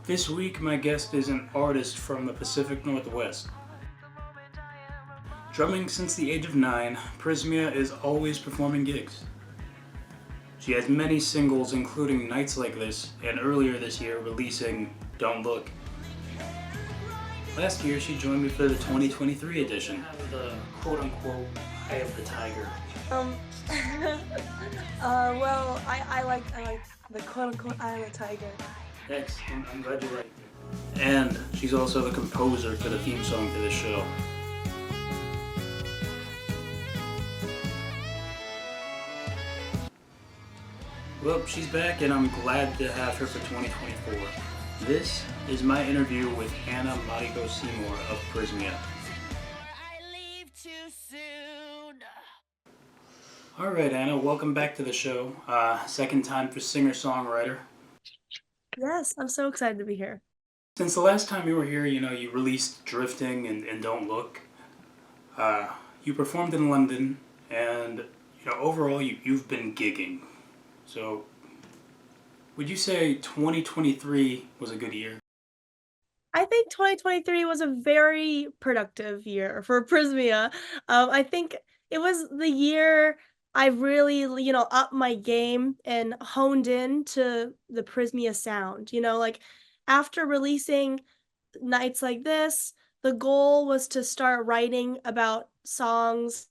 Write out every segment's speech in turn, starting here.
This week, my guest is an artist from the Pacific Northwest. Drumming since the age of 9, Prismia is always performing gigs. She has many singles including Nights Like This, and earlier this year releasing Don't Look. Last year, she joined me for the 2023 edition of the quote-unquote Eye of the Tiger. Well, I like the quote-unquote Eye of the Tiger. Thanks, I'm glad you liked it. And she's also the composer for the theme song to this show. Well, she's back and I'm glad to have her for 2024. This is my interview with Mariko Seymour of Prismia. Alright, Anna, welcome back to the show. Second time for singer-songwriter. Yes, I'm so excited to be here. Since the last time you were here, you released Drifting and Don't Look. You performed in London, and overall you've been gigging. So, would you say 2023 was a good year? I think 2023 was a very productive year for Prismia. I think it was the year I really, upped my game and honed in to the Prismia sound. Like after releasing Nights Like This, the goal was to start writing about songs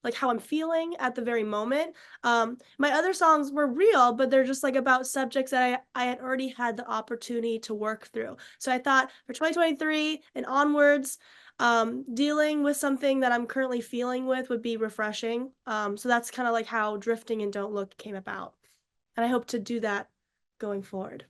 like how I'm feeling at the very moment. My other songs were real, but they're just like about subjects that I had already had the opportunity to work through. So I thought for 2023 and onwards, dealing with something that I'm currently feeling with would be refreshing. So that's kind of like how Drifting and Don't Look came about. And I hope to do that going forward.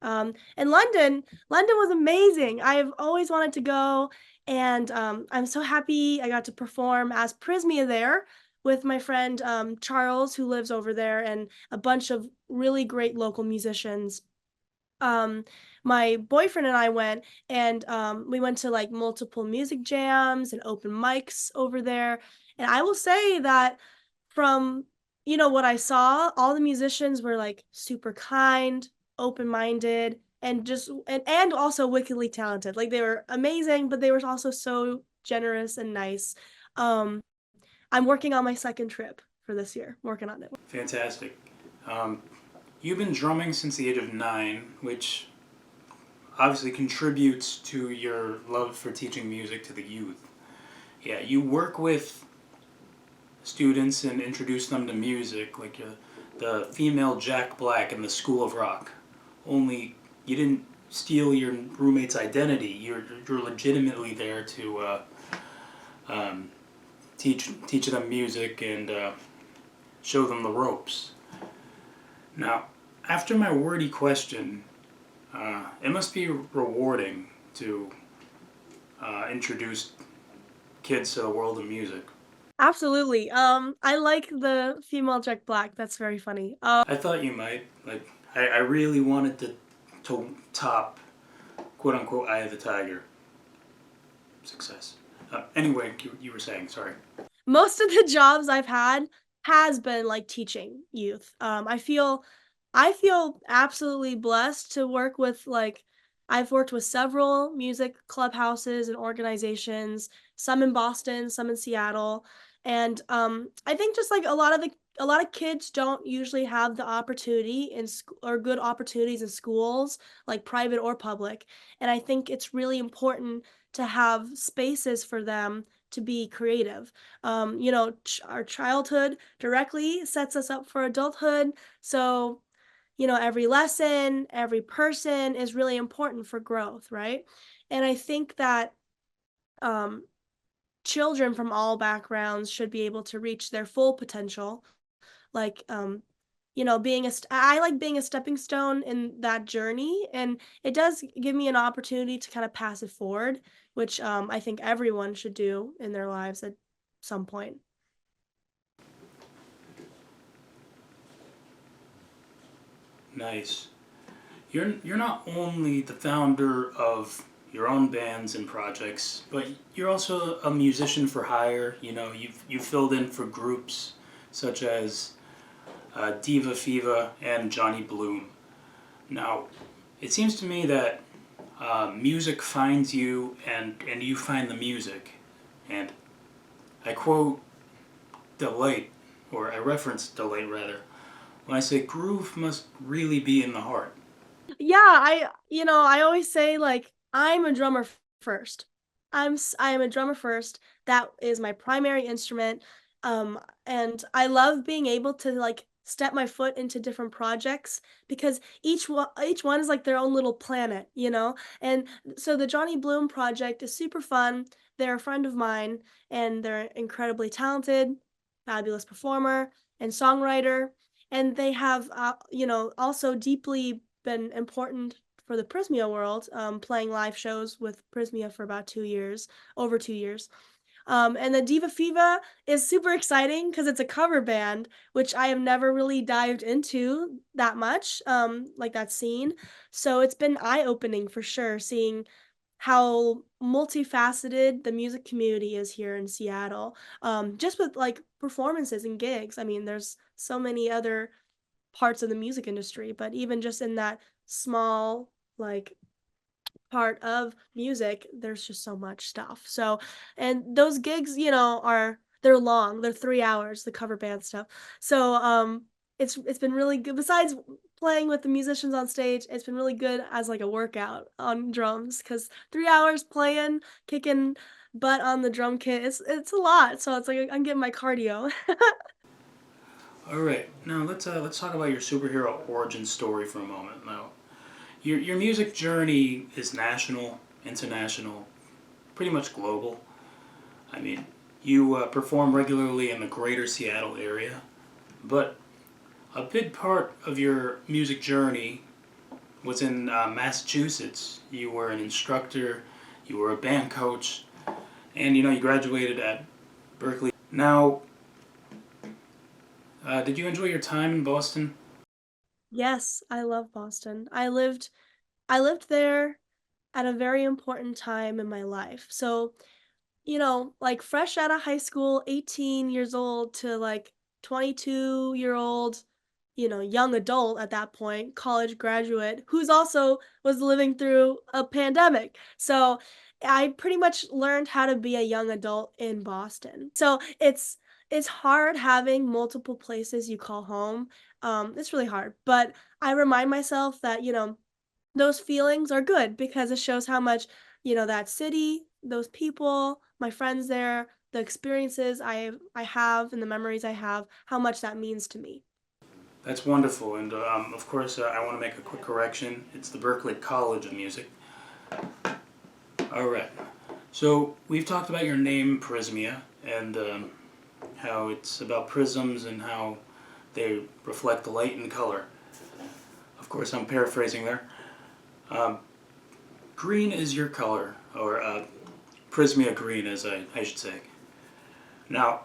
And London was amazing. I've always wanted to go, and I'm so happy I got to perform as Prismia there with my friend Charles, who lives over there, and a bunch of really great local musicians. My boyfriend and I went, and we went to like multiple music jams and open mics over there. And I will say that from what I saw, all the musicians were like super kind, open-minded, and and also wickedly talented. Like they were amazing, but they were also so generous and nice. Um, I'm working on my second trip for this year. Working on it. Fantastic. You've been drumming since the age of 9, which obviously contributes to your love for teaching music to the youth. Yeah, you work with students and introduce them to music, like the female Jack Black in the School of Rock. Only you didn't steal your roommate's identity. You're legitimately there to teach them music and show them the ropes. Now, after my wordy question, it must be rewarding to introduce kids to the world of music. Absolutely. I like the female Jack Black. That's very funny. I thought you might. Like, I really wanted to top quote-unquote Eye of the Tiger. Success. Anyway, you were saying, sorry. Most of the jobs I've had has been like teaching youth. I feel absolutely blessed to work with I've worked with several music clubhouses and organizations, some in Boston, some in Seattle. And I think just like a lot of kids don't usually have the opportunity in school or good opportunities in schools, like private or public. And I think it's really important to have spaces for them to be creative. Our childhood directly sets us up for adulthood. So every lesson, every person is really important for growth, right? And I think that um, children from all backgrounds should be able to reach their full potential. Like, I like being a stepping stone in that journey, and it does give me an opportunity to kind of pass it forward, which I think everyone should do in their lives at some point. Nice. You're not only the founder of your own bands and projects, but you're also a musician for hire. You've filled in for groups such as Diva Fiva and Johnny Bloom. Now, it seems to me that music finds you and you find the music. And I quote Delight, or I reference Delight rather, when I say groove must really be in the heart. Yeah, I always say like I'm a drummer first. I am a drummer first. That is my primary instrument. Um and I love being able to like step my foot into different projects because each one is like their own little planet, you know? And so the Johnny Bloom project is super fun. They're a friend of mine and they're incredibly talented, fabulous performer and songwriter, and they have also deeply been important for the Prismia world, playing live shows with Prismia for about 2 years, over 2 years. And the Diva Fiva is super exciting because it's a cover band, which I have never really dived into that much, like that scene. So it's been eye opening for sure, seeing how multifaceted the music community is here in Seattle. Just with like performances and gigs. I mean, there's so many other parts of the music industry, but even just in that small like part of music, there's just so much stuff. So, and those gigs, they're long. They're 3 hours, the cover band stuff. So, it's been really good. Besides playing with the musicians on stage, it's been really good as like a workout on drums because 3 hours playing, kicking butt on the drum kit, it's a lot. So it's like I'm getting my cardio. All right, now let's talk about your superhero origin story for a moment. Now, your music journey is national, international, pretty much global. I mean, you perform regularly in the greater Seattle area, but a big part of your music journey was in Massachusetts. You were an instructor, you were a band coach, and you graduated at Berkeley. Now, did you enjoy your time in Boston? Yes, I love Boston. I lived there at a very important time in my life. So, like fresh out of high school, 18 years old to like 22-year-old, young adult at that point, college graduate, who's also was living through a pandemic. So I pretty much learned how to be a young adult in Boston. So it's hard having multiple places you call home. It's really hard, but I remind myself that, those feelings are good because it shows how much, that city, those people, my friends there, the experiences I have and the memories I have, how much that means to me. That's wonderful, and of course, I want to make a quick correction. It's the Berklee College of Music. All right. So we've talked about your name, Prismia, and how it's about prisms and how they reflect light and color. Of course, I'm paraphrasing there. Um, Green is your color, or Prismia green, as I should say. Now,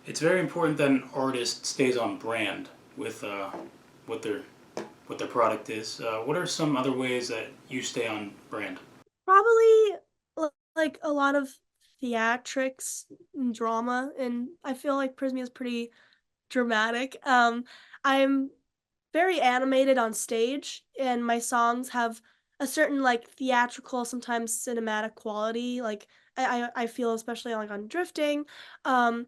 it's very important that an artist stays on brand with what their what their product is. What are some other ways that you stay on brand? Probably like a lot of theatrics and drama, and I feel like Prismia is pretty dramatic. I'm very animated on stage, and my songs have a certain like theatrical, sometimes cinematic quality. Like I feel especially like on Drifting. Um,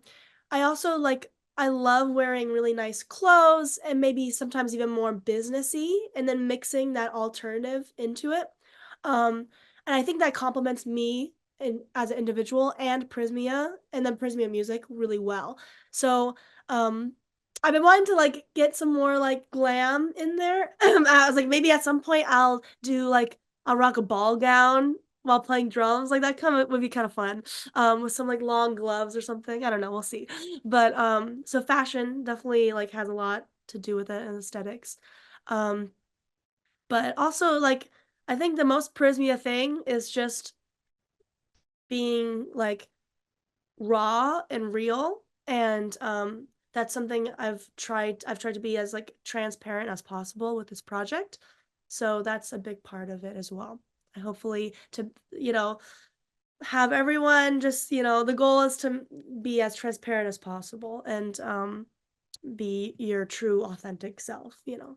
I also like I love wearing really nice clothes and maybe sometimes even more businessy, and then mixing that alternative into it. And I think that complements me as an individual and Prismia and then Prismia music really well. So um I've been wanting to, like, get some more, like, glam in there. I was like, maybe at some point I'll do, like I'll rock a ball gown while playing drums, like, that kinda would be kinda fun, with some, like, long gloves or something. I don't know, we'll see. But, so fashion definitely, like, has a lot to do with it and aesthetics. Um, but also, like, I think the most Prismia thing is just being, like, raw and real, and, that's something I've tried to be as, like, transparent as possible with this project, so that's a big part of it as well. I hopefully to, have everyone just, the goal is to be as transparent as possible and, be your true authentic self, you know?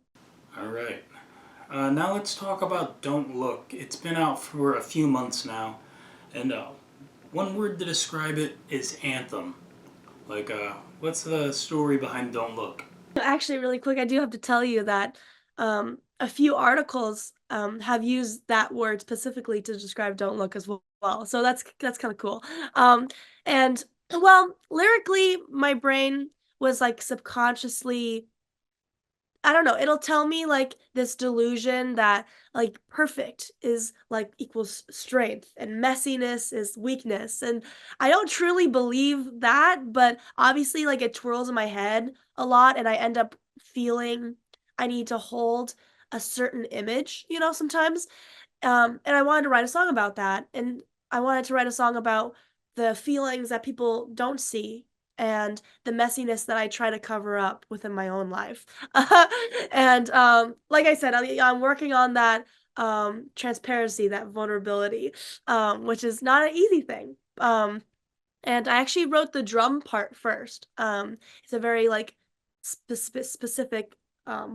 All right. Now let's talk about Don't Look. It's been out for a few months now, and one word to describe it is anthem. What's the story behind Don't Look? Actually, really quick, I do have to tell you that a few articles have used that word specifically to describe "Don't Look" as well. So that's kind of cool. Um, and well, lyrically, my brain was like subconsciously I don't know, it'll tell me, like, this delusion that, like, perfect is, like, equals strength and messiness is weakness, and I don't truly believe that, but obviously, like, it twirls in my head a lot, and I end up feeling I need to hold a certain image, sometimes, and I wanted to write a song about that, and I wanted to write a song about the feelings that people don't see and the messiness that I try to cover up within my own life. And, like I said, I'm working on that, transparency, that vulnerability, which is not an easy thing. And I actually wrote the drum part first. It's a very, like, specific,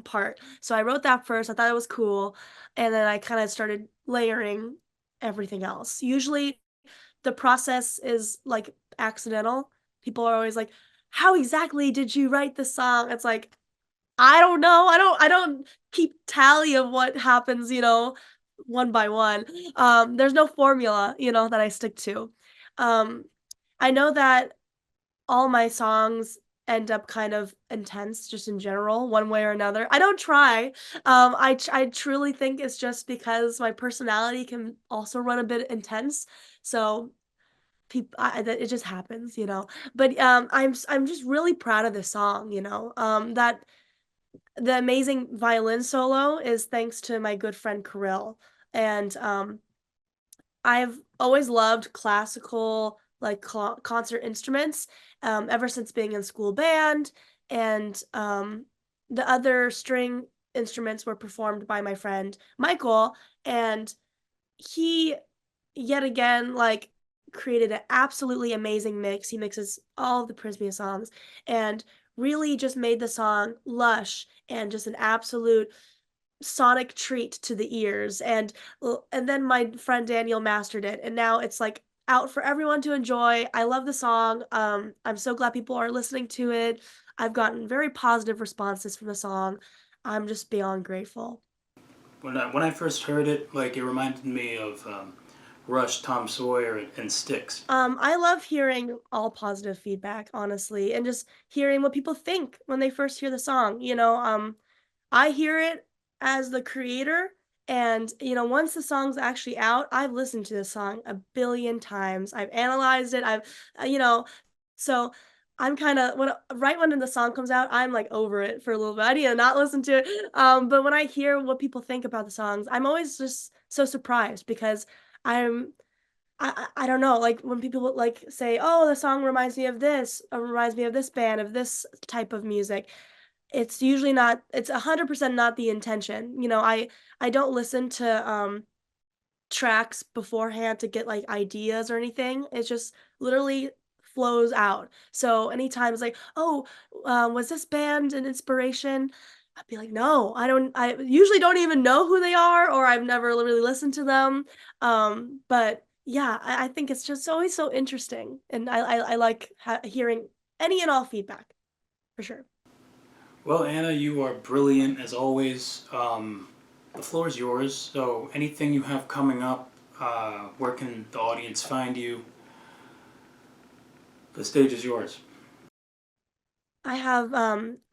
part. So I wrote that first, I thought it was cool, and then I kinda started layering everything else. Usually, the process is, like, accidental. People are always like, "How exactly did you write the song?" It's like, I don't know. I don't keep tally of what happens, one by one. There's no formula, that I stick to. Um, I know that all my songs end up kind of intense just in general, one way or another. I don't try. I truly think it's just because my personality can also run a bit intense. So that it just happens, But I'm just really proud of this song, that the amazing violin solo is thanks to my good friend Kirill, and, I've always loved classical, like, concert instruments, ever since being in school band, and, the other string instruments were performed by my friend Michael, and he, yet again, like, created an absolutely amazing mix. He mixes all of the Prismia songs and really just made the song lush and just an absolute sonic treat to the ears, and then my friend Daniel mastered it, and now it's, like, out for everyone to enjoy. I love the song, I'm so glad people are listening to it. I've gotten very positive responses from the song. I'm just beyond grateful. When I first heard it, it reminded me of Rush, Tom Sawyer, and Styx. I love hearing all positive feedback, honestly, and just hearing what people think when they first hear the song, I hear it as the creator, and, once the song's actually out, I've listened to this song a billion times. I've analyzed it. Uh, you know, so I'm kinda when the song comes out, I'm, like, over it for a little bit. I need to not listen to it, but when I hear what people think about the songs, I'm always just so surprised because I'm I don't know, like, when people, like, say, "Oh, the song reminds me of this, or reminds me of this band, of this type of music." It's usually not it's 100% not the intention, I don't listen to, tracks beforehand to get, like, ideas or anything, it just literally flows out. So, anytime it's like, "Oh, was this band an inspiration?" I'd be like, "No, I usually don't even know who they are, or I've never really listened to them." But yeah, I think it's just always so interesting, and I like hearing any and all feedback, for sure. Well, Anna, you are brilliant as always. The floor is yours. So, anything you have coming up, where can the audience find you? The stage is yours. I have,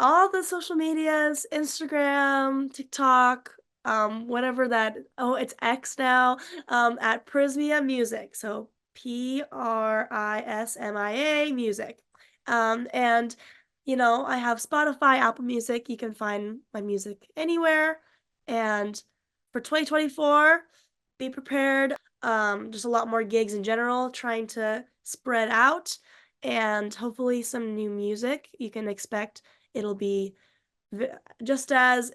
all the social medias, Instagram, TikTok, whatever that it's X now, at Prismia Music, so Prismia Music. And, I have Spotify, Apple Music, you can find my music anywhere, and for 2024, be prepared, just a lot more gigs in general, trying to spread out, and hopefully some new music. You can expect it'll be v just as,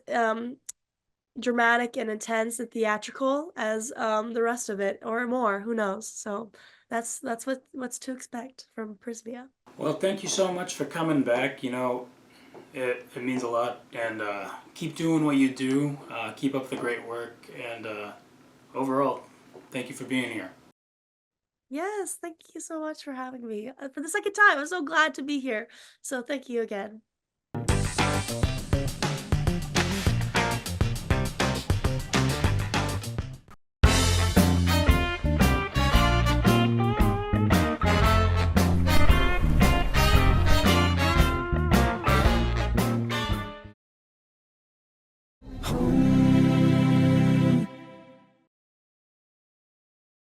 dramatic and intense and theatrical as, the rest of it or more, who knows? So that's what's to expect from Prismia. Well, thank you so much for coming back. It means a lot, and keep doing what you do. Keep up the great work, and overall, thank you for being here. Yes, thank you so much for having me for the second time. I'm so glad to be here. So thank you again.